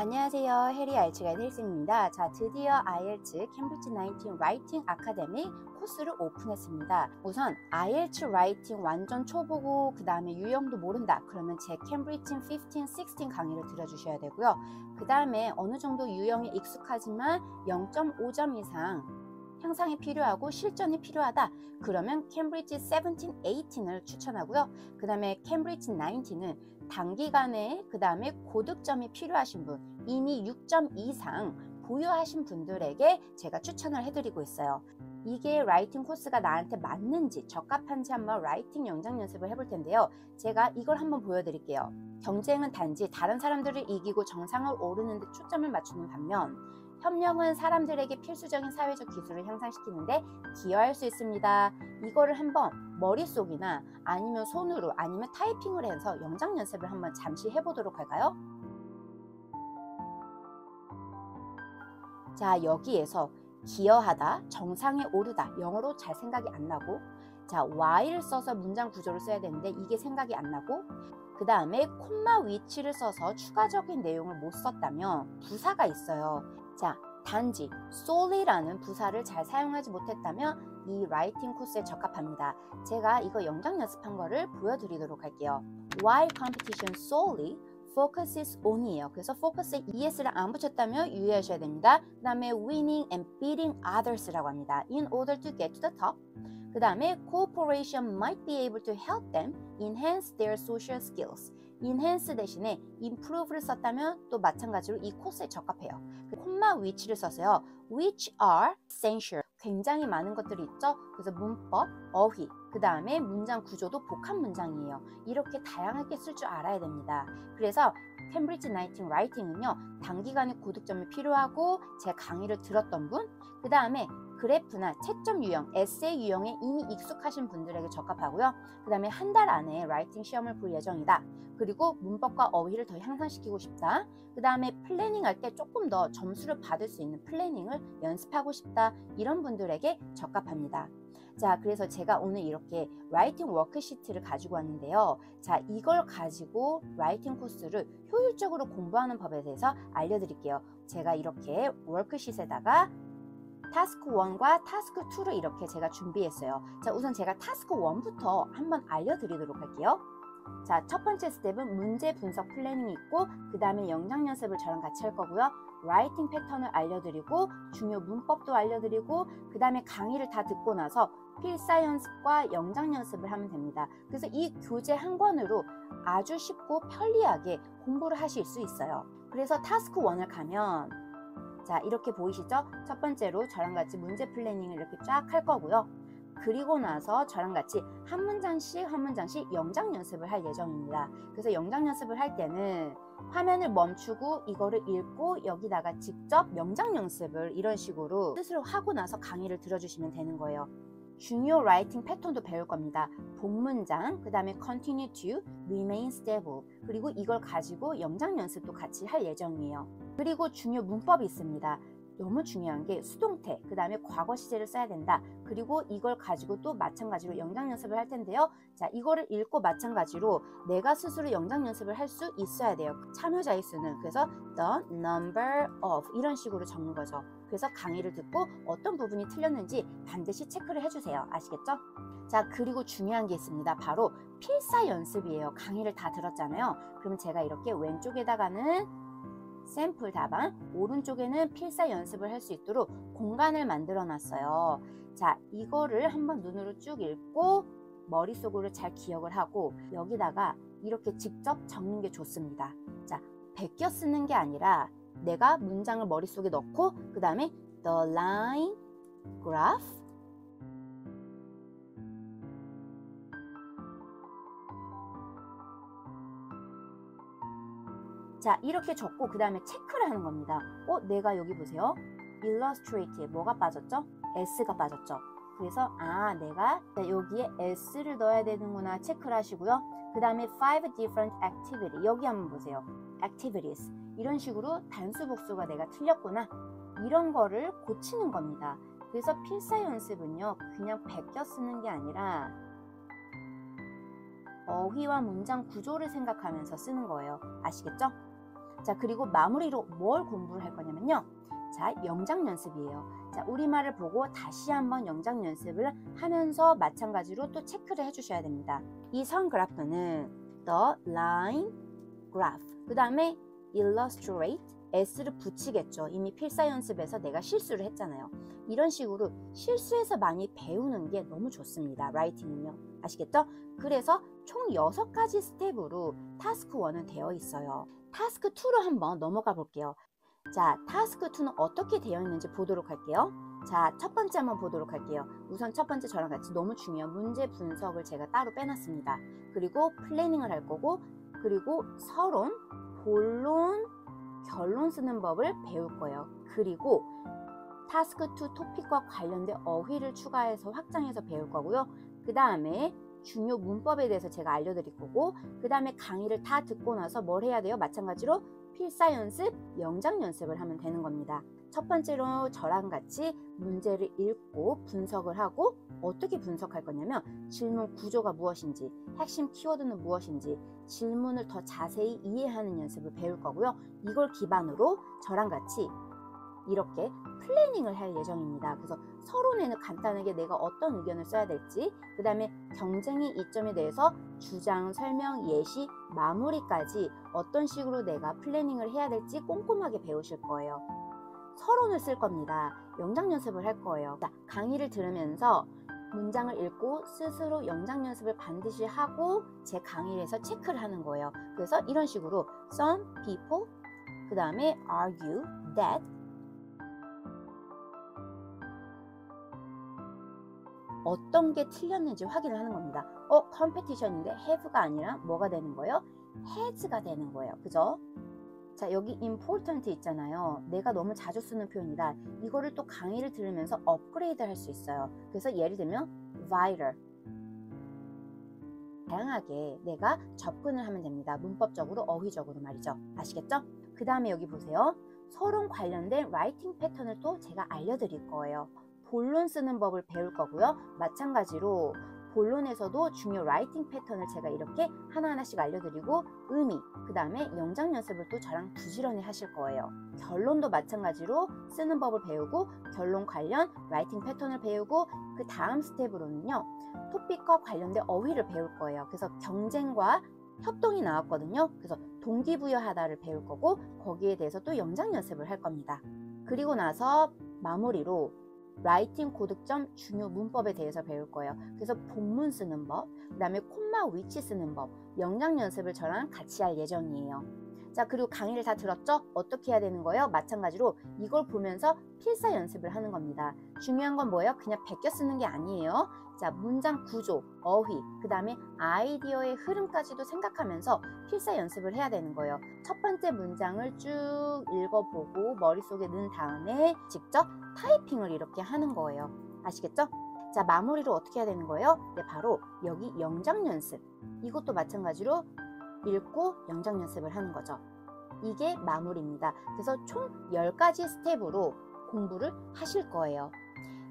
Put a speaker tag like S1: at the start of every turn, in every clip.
S1: 안녕하세요. 해리 IELTS 가이드 헬슨입니다. 자, 드디어 IELTS 캠브리지 19 라이팅 아카데미 코스를 오픈했습니다. 우선 IELTS 라이팅 완전 초보고 그 다음에 유형도 모른다. 그러면 제 캠브리지 15, 16 강의를 들어주셔야 되고요. 그 다음에 어느 정도 유형에 익숙하지만 0.5점 이상 향상이 필요하고 실전이 필요하다. 그러면 캠브리지 17, 18을 추천하고요. 그 다음에 캠브리지 19은 단기간에 그 다음에 고득점이 필요하신 분, 이미 6점 이상 보유하신 분들에게 제가 추천을 해드리고 있어요. 이게 라이팅 코스가 나한테 맞는지 적합한지 한번 라이팅 영작 연습을 해볼 텐데요. 제가 이걸 한번 보여드릴게요. 경쟁은 단지 다른 사람들을 이기고 정상을 오르는 데 초점을 맞추는 반면 협력은 사람들에게 필수적인 사회적 기술을 향상시키는데 기여할 수 있습니다. 이거를 한번 머릿속이나 아니면 손으로 아니면 타이핑을 해서 영작 연습을 한번 잠시 해보도록 할까요? 자, 여기에서 기여하다, 정상에 오르다, 영어로 잘 생각이 안 나고, 자, while을 써서 문장 구조를 써야 되는데 이게 생각이 안 나고, 그 다음에 콤마 위치를 써서 추가적인 내용을 못 썼다면 부사가 있어요. 자, 단지 solely라는 부사를 잘 사용하지 못했다면 이 라이팅 코스에 적합합니다. 제가 이거 영작 연습한 거를 보여드리도록 할게요. While competition solely focuses on이에요. 그래서 focus에 es를 안 붙였다면 유의하셔야 됩니다. 그 다음에 winning and beating others라고 합니다. In order to get to the top. 그 다음에 cooperation might be able to help them enhance their social skills. enhance 대신에 improve를 썼다면 또 마찬가지로 이 코스에 적합해요. 콤마 위치를 써서요. which are essential. 굉장히 많은 것들이 있죠. 그래서 문법, 어휘, 그 다음에 문장 구조도 복합 문장이에요. 이렇게 다양하게 쓸 줄 알아야 됩니다. 그래서 캠브리지 19 라이팅은요. 단기간에 고득점이 필요하고 제 강의를 들었던 분, 그 다음에 그래프나 채점 유형, 에세이 유형에 이미 익숙하신 분들에게 적합하고요. 그 다음에 한 달 안에 라이팅 시험을 볼 예정이다. 그리고 문법과 어휘를 더 향상시키고 싶다. 그 다음에 플래닝 할 때 조금 더 점수를 받을 수 있는 플래닝을 연습하고 싶다. 이런 분들에게 적합합니다. 자, 그래서 제가 오늘 이렇게 라이팅 워크시트를 가지고 왔는데요. 자, 이걸 가지고 라이팅 코스를 효율적으로 공부하는 법에 대해서 알려드릴게요. 제가 이렇게 워크시트에다가 타스크 1과 타스크 2를 이렇게 제가 준비했어요. 자, 우선 제가 타스크 1부터 한번 알려드리도록 할게요. 자, 첫 번째 스텝은 문제 분석 플래닝이 있고 그 다음에 영작 연습을 저랑 같이 할 거고요. 라이팅 패턴을 알려드리고 중요 문법도 알려드리고 그 다음에 강의를 다 듣고 나서 필사 연습과 영작 연습을 하면 됩니다. 그래서 이 교재 한 권으로 아주 쉽고 편리하게 공부를 하실 수 있어요. 그래서 타스크 1을 가면 자, 이렇게 보이시죠? 첫 번째로 저랑 같이 문제 플래닝을 이렇게 쫙 할 거고요. 그리고 나서 저랑 같이 한 문장씩 영작 연습을 할 예정입니다. 그래서 영작 연습을 할 때는 화면을 멈추고 이거를 읽고 여기다가 직접 영작 연습을 이런 식으로 스스로 하고 나서 강의를 들어주시면 되는 거예요. 중요 라이팅 패턴도 배울 겁니다. 본문장, 그 다음에 continue to, remain stable, 그리고 이걸 가지고 영작 연습도 같이 할 예정이에요. 그리고 중요 문법이 있습니다. 너무 중요한 게 수동태, 그 다음에 과거 시제를 써야 된다. 그리고 이걸 가지고 또 마찬가지로 영작 연습을 할 텐데요. 자, 이거를 읽고 마찬가지로 내가 스스로 영작 연습을 할 수 있어야 돼요. 참여자의 수는. 그래서 the number of 이런 식으로 적는 거죠. 그래서 강의를 듣고 어떤 부분이 틀렸는지 반드시 체크를 해주세요. 아시겠죠? 자, 그리고 중요한 게 있습니다. 바로 필사 연습이에요. 강의를 다 들었잖아요. 그럼 제가 이렇게 왼쪽에다가는 샘플 답안, 오른쪽에는 필사 연습을 할 수 있도록 공간을 만들어 놨어요. 자, 이거를 한번 눈으로 쭉 읽고 머릿속으로 잘 기억을 하고 여기다가 이렇게 직접 적는 게 좋습니다. 자, 베껴 쓰는 게 아니라 내가 문장을 머릿속에 넣고 그 다음에 the line, graph, 자, 이렇게 적고 그 다음에 체크를 하는 겁니다. 내가 여기 보세요. illustrate에 뭐가 빠졌죠? s가 빠졌죠. 그래서 내가 여기에 s를 넣어야 되는구나 체크를 하시고요. 그 다음에 5 different activity 여기 한번 보세요. activities 이런 식으로 단수 복수가 내가 틀렸구나 이런 거를 고치는 겁니다. 그래서 필사 연습은요 그냥 베껴 쓰는 게 아니라 어휘와 문장 구조를 생각하면서 쓰는 거예요. 아시겠죠? 자, 그리고 마무리로 뭘 공부를 할 거냐면요. 자, 영작 연습이에요. 자, 우리말을 보고 다시 한번 영작 연습을 하면서 마찬가지로 또 체크를 해주셔야 됩니다. 이 선 그래프는 the line graph, 그 다음에 illustrate, s를 붙이겠죠. 이미 필사 연습에서 내가 실수를 했잖아요. 이런 식으로 실수해서 많이 배우는 게 너무 좋습니다. 라이팅은요. 아시겠죠? 그래서 총 6가지 스텝으로 타스크 1은 되어 있어요. 타스크 2로 한번 넘어가 볼게요. 자, 타스크 2는 어떻게 되어 있는지 보도록 할게요. 자, 첫 번째 한번 보도록 할게요. 우선 첫 번째 저랑 같이 너무 중요한 문제 분석을 제가 따로 빼놨습니다. 그리고 플래닝을 할 거고, 그리고 서론, 본론, 결론 쓰는 법을 배울 거예요. 그리고 타스크 2 토픽과 관련된 어휘를 추가해서 확장해서 배울 거고요. 그 다음에 중요 문법에 대해서 제가 알려드릴 거고, 그 다음에 강의를 다 듣고 나서 뭘 해야 돼요? 마찬가지로 필사 연습, 영작 연습을 하면 되는 겁니다. 첫 번째로 저랑 같이 문제를 읽고 분석을 하고, 어떻게 분석할 거냐면 질문 구조가 무엇인지, 핵심 키워드는 무엇인지, 질문을 더 자세히 이해하는 연습을 배울 거고요. 이걸 기반으로 저랑 같이 이렇게 플래닝을 할 예정입니다. 그래서 서론에는 간단하게 내가 어떤 의견을 써야 될지, 그 다음에 경쟁의 이점에 대해서 주장, 설명, 예시, 마무리까지 어떤 식으로 내가 플래닝을 해야 될지 꼼꼼하게 배우실 거예요. 서론을 쓸 겁니다. 영작 연습을 할 거예요. 자, 강의를 들으면서 문장을 읽고 스스로 영작 연습을 반드시 하고 제 강의에서 체크를 하는 거예요. 그래서 이런 식으로 some people, 그 다음에 argue that, 어떤 게 틀렸는지 확인을 하는 겁니다. 컴페티션인데 have가 아니라 뭐가 되는 거예요? has가 되는 거예요. 그죠? 자, 여기 important 있잖아요. 내가 너무 자주 쓰는 표현이다. 이거를 또 강의를 들으면서 업그레이드 할 수 있어요. 그래서 예를 들면 vital, 다양하게 내가 접근을 하면 됩니다. 문법적으로, 어휘적으로 말이죠. 아시겠죠? 그 다음에 여기 보세요. 서론 관련된 라이팅 패턴을 또 제가 알려드릴 거예요. 본론 쓰는 법을 배울 거고요. 마찬가지로 본론에서도 중요 라이팅 패턴을 제가 이렇게 하나하나씩 알려드리고, 의미, 그 다음에 영작 연습을 또 저랑 부지런히 하실 거예요. 결론도 마찬가지로 쓰는 법을 배우고, 결론 관련 라이팅 패턴을 배우고, 그 다음 스텝으로는요, 토픽과 관련된 어휘를 배울 거예요. 그래서 경쟁과 협동이 나왔거든요. 그래서 동기부여하다를 배울 거고, 거기에 대해서 또 영작 연습을 할 겁니다. 그리고 나서 마무리로 라이팅 고득점 중요 문법에 대해서 배울 거예요. 그래서 본문 쓰는 법, 그 다음에 콤마 위치 쓰는 법, 영작 연습을 저랑 같이 할 예정이에요. 자, 그리고 강의를 다 들었죠? 어떻게 해야 되는 거예요? 마찬가지로 이걸 보면서 필사 연습을 하는 겁니다. 중요한 건 뭐예요? 그냥 베껴 쓰는 게 아니에요. 자, 문장 구조, 어휘, 그 다음에 아이디어의 흐름까지도 생각하면서 필사 연습을 해야 되는 거예요. 첫 번째 문장을 쭉 읽어보고 머릿속에 넣은 다음에 직접 타이핑을 이렇게 하는 거예요. 아시겠죠? 자, 마무리로 어떻게 해야 되는 거예요? 네, 바로 여기 영작 연습. 이것도 마찬가지로 읽고 영작 연습을 하는 거죠. 이게 마무리입니다. 그래서 총 10가지 스텝으로 공부를 하실 거예요.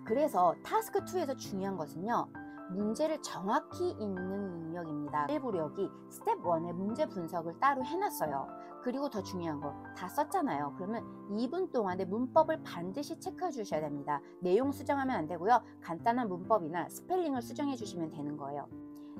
S1: 그래서 타스크 2에서 중요한 것은요, 문제를 정확히 읽는 능력입니다. 일부러 여기 스텝 1의 문제 분석을 따로 해놨어요. 그리고 더 중요한 거 다 썼잖아요. 그러면 2분 동안에 문법을 반드시 체크해 주셔야 됩니다. 내용 수정하면 안 되고요. 간단한 문법이나 스펠링을 수정해 주시면 되는 거예요.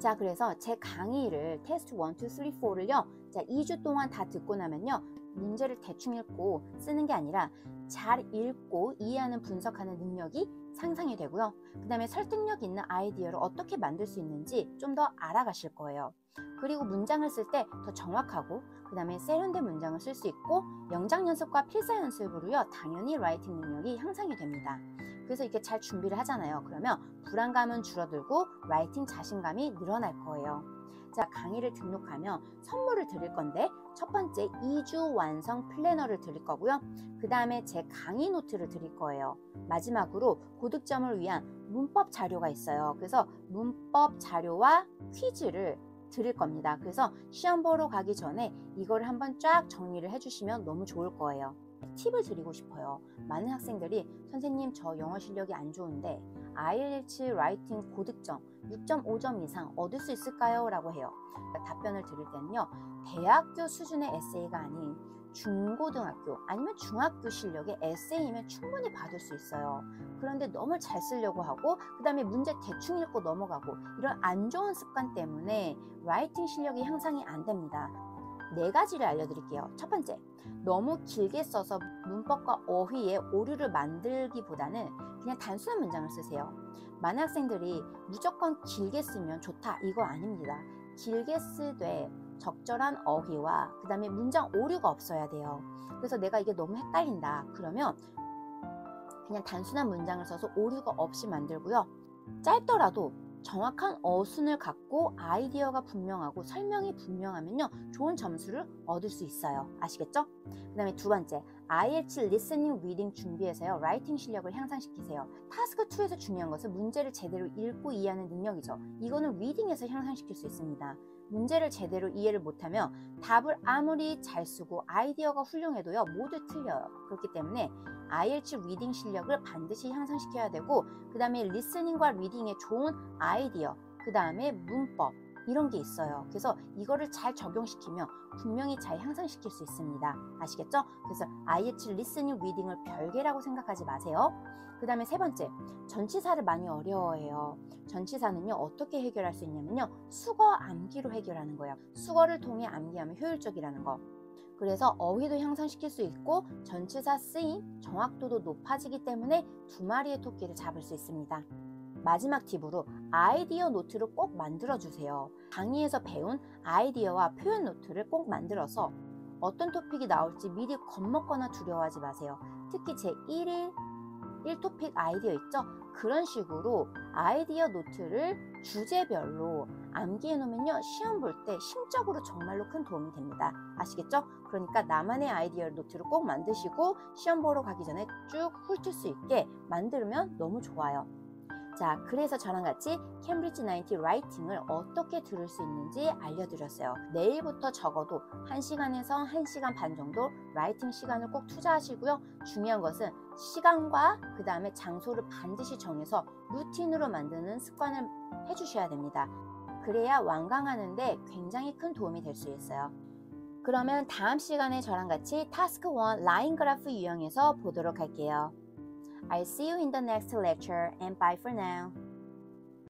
S1: 자, 그래서 제 강의를 테스트 1, 2, 3, 4를요, 자, 2주 동안 다 듣고 나면요, 문제를 대충 읽고 쓰는 게 아니라 잘 읽고 이해하는 분석하는 능력이 상상이 되고요. 그 다음에 설득력 있는 아이디어를 어떻게 만들 수 있는지 좀 더 알아가실 거예요. 그리고 문장을 쓸 때 더 정확하고, 그 다음에 세련된 문장을 쓸 수 있고, 영작 연습과 필사 연습으로요, 당연히 라이팅 능력이 향상이 됩니다. 그래서 이렇게 잘 준비를 하잖아요. 그러면 불안감은 줄어들고 라이팅 자신감이 늘어날 거예요. 자, 강의를 등록하면 선물을 드릴 건데, 첫 번째 2주 완성 플래너를 드릴 거고요. 그 다음에 제 강의 노트를 드릴 거예요. 마지막으로 고득점을 위한 문법 자료가 있어요. 그래서 문법 자료와 퀴즈를 드릴 겁니다. 그래서 시험 보러 가기 전에 이걸 한번 쫙 정리를 해주시면 너무 좋을 거예요. 팁을 드리고 싶어요. 많은 학생들이 선생님, 저 영어 실력이 안 좋은데 IELTS 라이팅 고득점 6.5점 이상 얻을 수 있을까요? 라고 해요. 답변을 드릴 때는요, 대학교 수준의 에세이가 아닌 중고등학교 아니면 중학교 실력의 에세이면 충분히 받을 수 있어요. 그런데 너무 잘 쓰려고 하고 그 다음에 문제 대충 읽고 넘어가고 이런 안 좋은 습관 때문에 라이팅 실력이 향상이 안 됩니다. 4가지를 알려드릴게요. 첫 번째, 너무 길게 써서 문법과 어휘에 오류를 만들기보다는 그냥 단순한 문장을 쓰세요. 많은 학생들이 무조건 길게 쓰면 좋다 이거 아닙니다. 길게 쓰되 적절한 어휘와 그 다음에 문장 오류가 없어야 돼요. 그래서 내가 이게 너무 헷갈린다 그러면 그냥 단순한 문장을 써서 오류가 없이 만들고요. 짧더라도 정확한 어순을 갖고 아이디어가 분명하고 설명이 분명하면요 좋은 점수를 얻을 수 있어요. 아시겠죠? 그 다음에 두 번째, IELTS 리스닝 리딩 준비해서요 라이팅 실력을 향상시키세요. 타스크 2에서 중요한 것은 문제를 제대로 읽고 이해하는 능력이죠. 이거는 리딩에서 향상시킬 수 있습니다. 문제를 제대로 이해를 못하면 답을 아무리 잘 쓰고 아이디어가 훌륭해도요 모두 틀려요. 그렇기 때문에 IELTS 리딩 실력을 반드시 향상시켜야 되고 그 다음에 리스닝과 리딩에 좋은 아이디어, 그 다음에 문법 이런 게 있어요. 그래서 이거를 잘 적용시키면 분명히 잘 향상시킬 수 있습니다. 아시겠죠? 그래서 IELTS 리스닝 리딩을 별개라고 생각하지 마세요. 그 다음에 세 번째, 전치사를 많이 어려워해요. 전치사는요 어떻게 해결할 수 있냐면요 수거 암기로 해결하는 거예요. 수거를 통해 암기하면 효율적이라는 거. 그래서 어휘도 향상시킬 수 있고 전치사 쓰임, 정확도도 높아지기 때문에 2마리의 토끼를 잡을 수 있습니다. 마지막 팁으로 아이디어 노트를 꼭 만들어주세요. 강의에서 배운 아이디어와 표현 노트를 꼭 만들어서 어떤 토픽이 나올지 미리 겁먹거나 두려워하지 마세요. 특히 제1일 1토픽 아이디어 있죠? 그런 식으로 아이디어 노트를 주제별로 암기해 놓으면요 시험 볼 때 심적으로 정말로 큰 도움이 됩니다. 아시겠죠? 그러니까 나만의 아이디어 노트를 꼭 만드시고 시험 보러 가기 전에 쭉 훑을 수 있게 만들면 너무 좋아요. 자, 그래서 저랑 같이 캠브리지 90 라이팅을 어떻게 들을 수 있는지 알려드렸어요. 내일부터 적어도 1시간에서 1시간 반 정도 라이팅 시간을 꼭 투자하시고요. 중요한 것은 시간과 그 다음에 장소를 반드시 정해서 루틴으로 만드는 습관을 해주셔야 됩니다. 그래야 완강하는데 굉장히 큰 도움이 될 수 있어요. 그러면 다음 시간에 저랑 같이 타스크 1 라인 그래프 유형에서 보도록 할게요. I'll see you in the next lecture and bye for now.